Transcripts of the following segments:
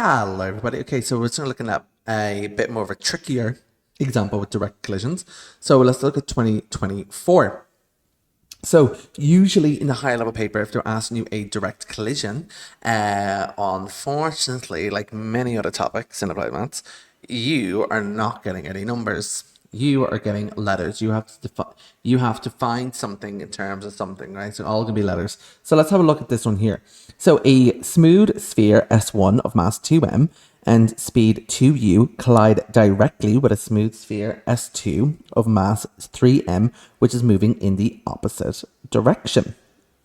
Hello, everybody. Okay, so we're looking at a bit more of a trickier example with direct collisions. So let's look at 2024. So usually in the higher level paper, if they're asking you a direct collision, unfortunately, like many other topics in applied maths, you are not getting any numbers. You are getting letters. You have to find something in terms of something, right? So all gonna be letters. So let's have a look at this one here. So a smooth sphere S1 of mass 2m and speed 2u collide directly with a smooth sphere S2 of mass 3m, which is moving in the opposite direction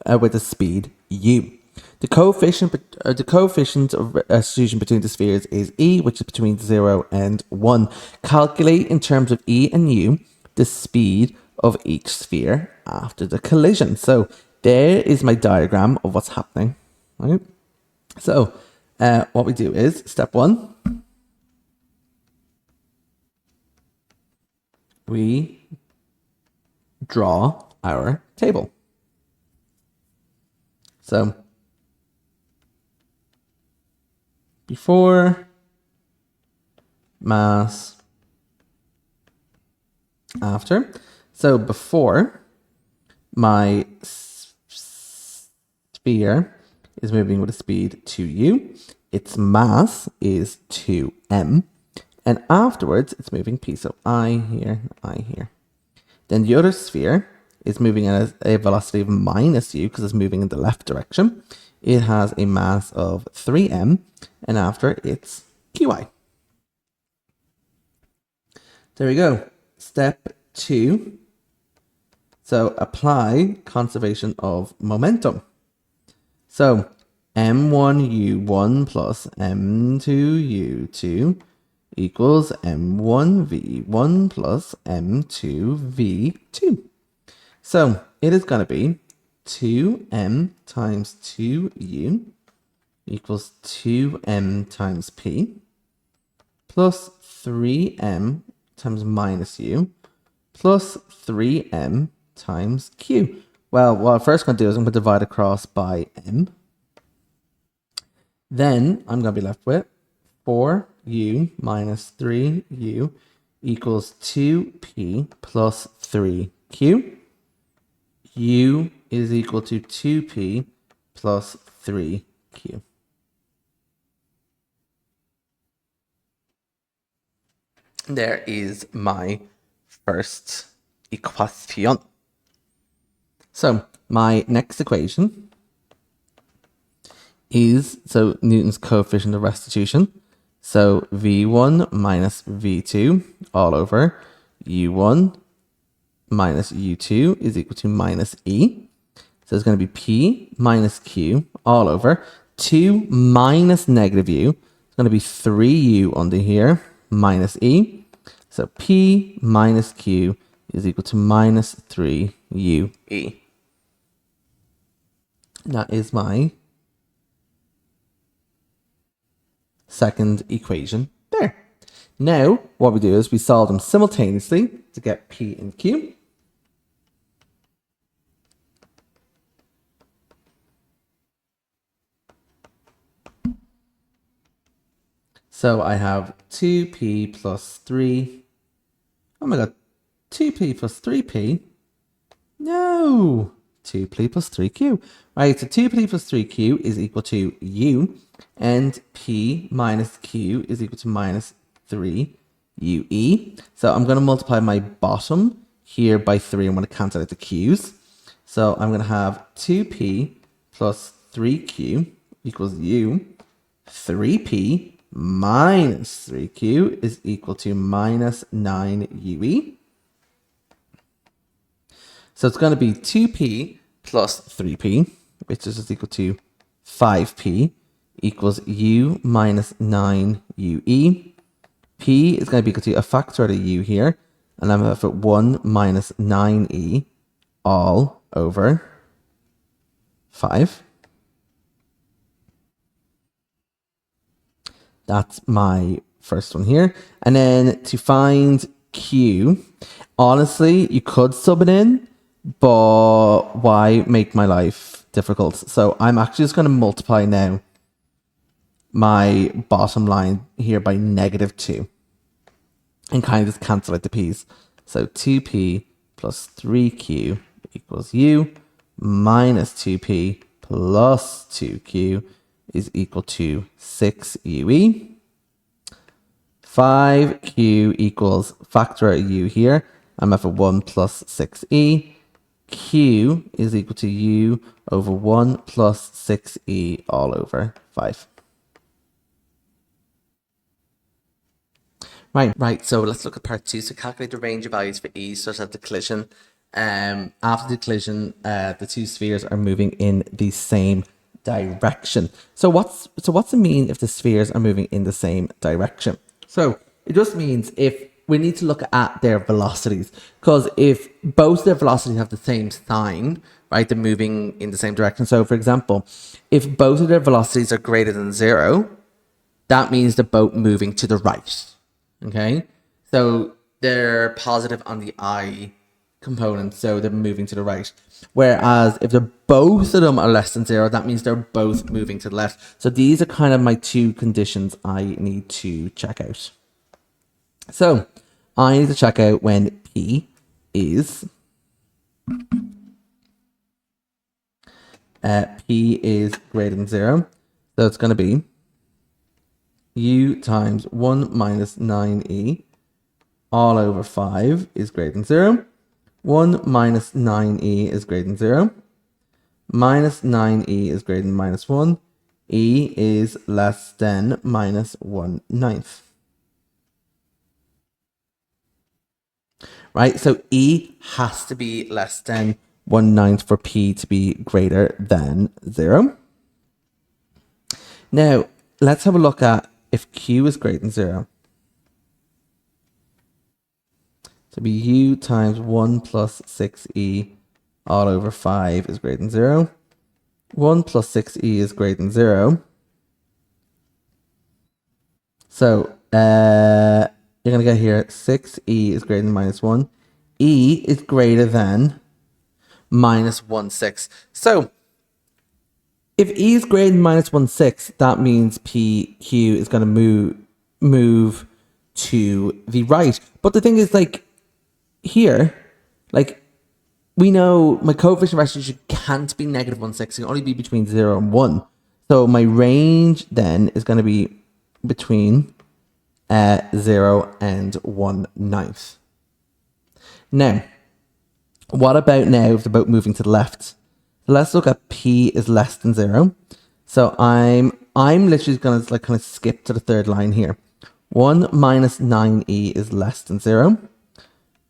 with a speed u. The coefficient of substitution between the spheres is e, which is between 0 and 1. Calculate in terms of e and u the speed of each sphere after the collision. So there is my diagram of what's happening. Right? So what we do is step 1. We draw our table. So before, mass, after. So before, my sphere is moving with a speed 2u. Its mass is 2m. And afterwards, it's moving p. So I here, I here. Then the other sphere is moving at a velocity of minus u because it's moving in the left direction. It has a mass of 3m, and after it's qi. There we go. Step 2. So apply conservation of momentum. So m1u1 plus m2u2 equals m1v1 plus m2v2. So it is going to be 2m times 2u equals 2m times p plus 3m times minus u plus 3m times q. Well, what I'm first going to do is I'm going to divide across by m. Then I'm going to be left with 4u minus 3u equals 2p plus 3q. U is equal to 2p plus 3q. There is my first equation. So my next equation is, so Newton's coefficient of restitution. So v1 minus v2 all over u1 minus u2 is equal to minus e. So it's going to be p minus q all over 2 minus negative u. It's going to be 3u under here minus e. So p minus q is equal to minus 3ue. That is my second equation there. Now, what we do is we solve them simultaneously to get p and q. So I have 2p plus 3. Oh my god, 2p plus 3p? No! 2p plus 3q. Right, so 2p plus 3q is equal to u, and p minus q is equal to minus 3ue. So I'm going to multiply my bottom here by 3. I'm going to cancel out the q's. So I'm going to have 2p plus 3q equals u. 3p minus 3q is equal to minus 9ue. So it's going to be 2p plus 3p, which is just equal to 5p, equals u minus 9ue. P is going to be equal to a factor of the u here, and I'm left with 1 minus 9e all over 5. That's my first one here. And then to find q, honestly, you could sub it in, but why make my life difficult? So I'm actually just going to multiply now my bottom line here by -2 and kind of just cancel out the p's. So 2p plus 3q equals u minus 2p plus 2q is equal to 6ue. 5q equals factor out u here. I'm left with 1 plus 6e. Q is equal to u over 1 plus 6e all over 5. Right. So let's look at part 2. So calculate the range of values for e such that the collision, after the collision, the two spheres are moving in the same direction. So what's it mean if the spheres are moving in the same direction? So it just means if we need to look at their velocities, because if both their velocities have the same sign, right, they're moving in the same direction. So for example, if both of their velocities are greater than 0, that means they're both moving to the right. Okay, so they're positive on the I component, so they're moving to the right. Whereas if they're both of them are less than 0, that means they're both moving to the left. So these are kind of my two conditions I need to check out. So I need to check out when P is greater than 0. So it's going to be u times 1 minus 9e all over 5 is greater than 0. 1 minus 9e is greater than 0. Minus 9e is greater than minus 1. E is less than minus 1/9. Right, so E has to be less than 1/9 for P to be greater than 0. Now, let's have a look at if Q is greater than 0. So be U times 1 plus 6E all over 5 is greater than 0. 1 plus 6E is greater than 0. So, you're going to get here 6e is greater than minus 1. E is greater than minus 1/6. So if e is greater than minus 1/6, that means PQ is going to move to the right. But the thing is, like, here, like, we know my coefficient of restitution can't be -1/6. It can only be between 0 and 1. So my range then is going to be between 0 and 1/9. Now, what about now if they're both moving to the left? Let's look at P is less than 0. So I'm literally going to kind of skip to the third line here. 1 minus 9e is less than 0.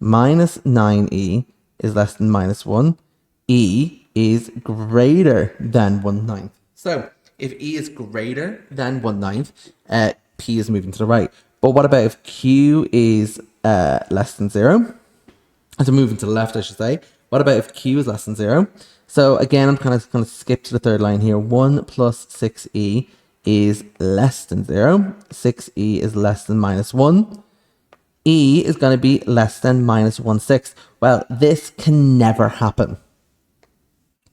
Minus 9e is less than minus 1. E is greater than 1/9. So if E is greater than 1/9, P is moving to the right. But what about if Q is less than 0? So moving to the left, I should say. What about if Q is less than 0? So again, I'm kind of skip to the third line here. 1 plus 6e is less than 0. 6e is less than minus 1. E is going to be less than minus 1/6. Well, this can never happen.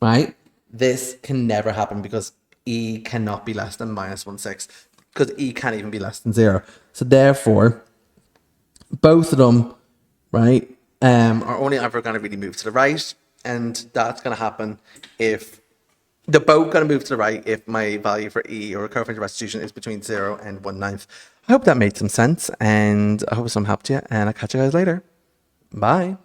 Right? This can never happen because E cannot be less than minus 1/6. Because E can't even be less than 0. So therefore, both of them, right, are only ever going to really move to the right. And that's going to happen if they're both going to move to the right if my value for E or coefficient of restitution is between 0 and 1/9. I hope that made some sense, and I hope some helped you, and I'll catch you guys later. Bye.